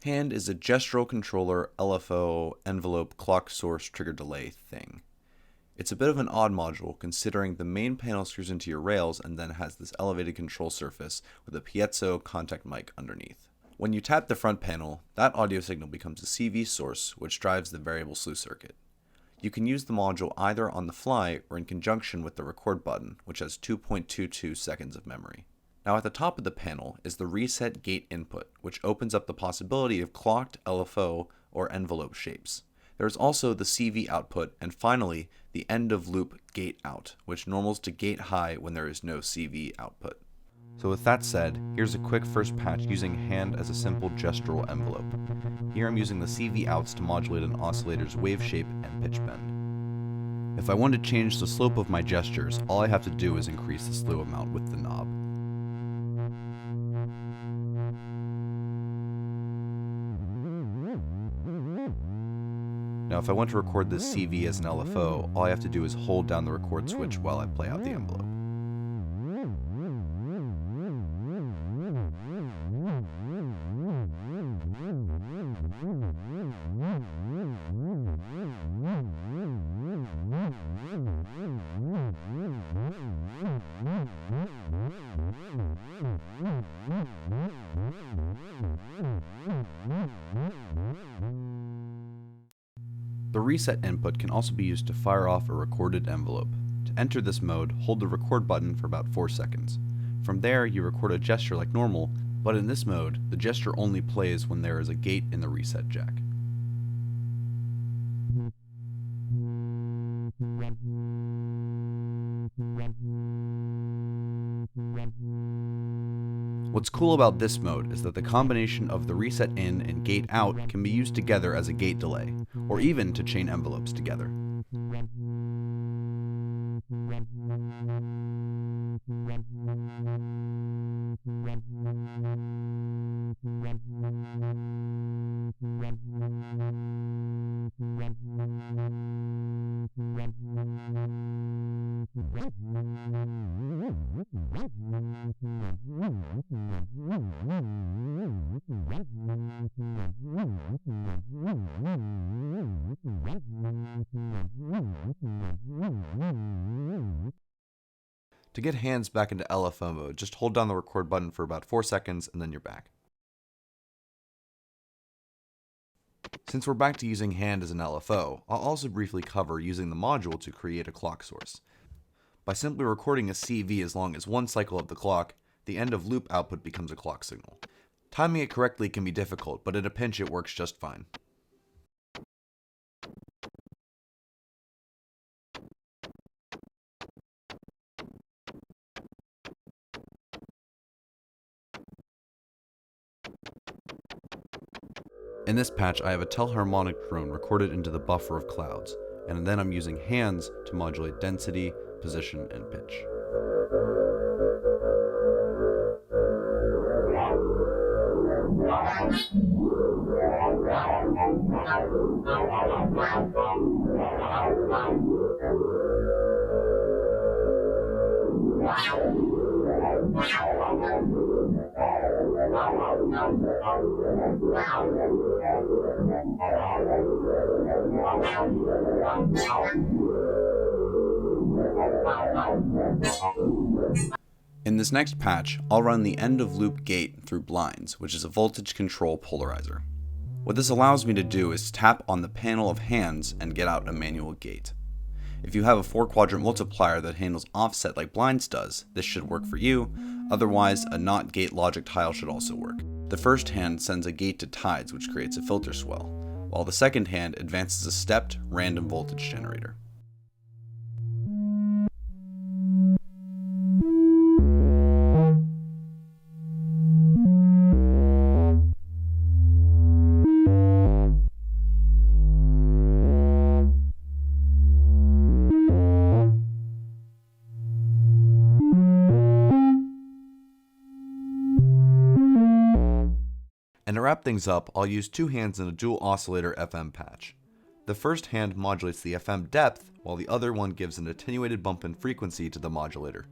Hand is a gestural controller LFO envelope clock source trigger delay thing. It's a bit of an odd module considering the main panel screws into your rails and then has this elevated control surface with a piezo contact mic underneath. When you tap the front panel, that audio signal becomes a CV source which drives the variable slew circuit. You can use the module either on the fly or in conjunction with the record button, which has 2.22 seconds of memory. Now at the top of the panel is the reset gate input, which opens up the possibility of clocked LFO or envelope shapes. There is also the CV output, and finally the end of loop gate out, which normals to gate high when there is no CV output. So with that said, here's a quick first patch using hand as a simple gestural envelope. Here I'm using the CV outs to modulate an oscillator's wave shape and pitch bend. If I want to change the slope of my gestures, all I have to do is increase the slew amount with the knob. Now if I want to record this CV as an LFO, all I have to do is hold down the record switch while I play out the envelope. The reset input can also be used to fire off a recorded envelope. To enter this mode, hold the record button for about 4 seconds. From there, you record a gesture like normal, but in this mode, the gesture only plays when there is a gate in the reset jack. What's cool about this mode is that the combination of the reset in and gate out can be used together as a gate delay, or even to chain envelopes together. To get hands back into LFO mode, just hold down the record button for about 4 seconds and then you're back. Since we're back to using hand as an LFO, I'll also briefly cover using the module to create a clock source. By simply recording a CV as long as one cycle of the clock, the end of loop output becomes a clock signal. Timing it correctly can be difficult, but in a pinch it works just fine. In this patch, I have a telharmonic drone recorded into the buffer of clouds, and then I'm using hands to modulate density, position, and pitch. In this next patch, I'll run the end of loop gate through blinds, which is a voltage control polarizer. What this allows me to do is tap on the panel of hands and get out a manual gate. If you have a 4-quadrant multiplier that handles offset like blinds does, this should work for you. Otherwise, a not gate logic tile should also work. The first hand sends a gate to tides, which creates a filter swell, while the second hand advances a stepped random voltage generator. And to wrap things up, I'll use 2 hands in a dual oscillator FM patch. The first hand modulates the FM depth, while the other one gives an attenuated bump in frequency to the modulator.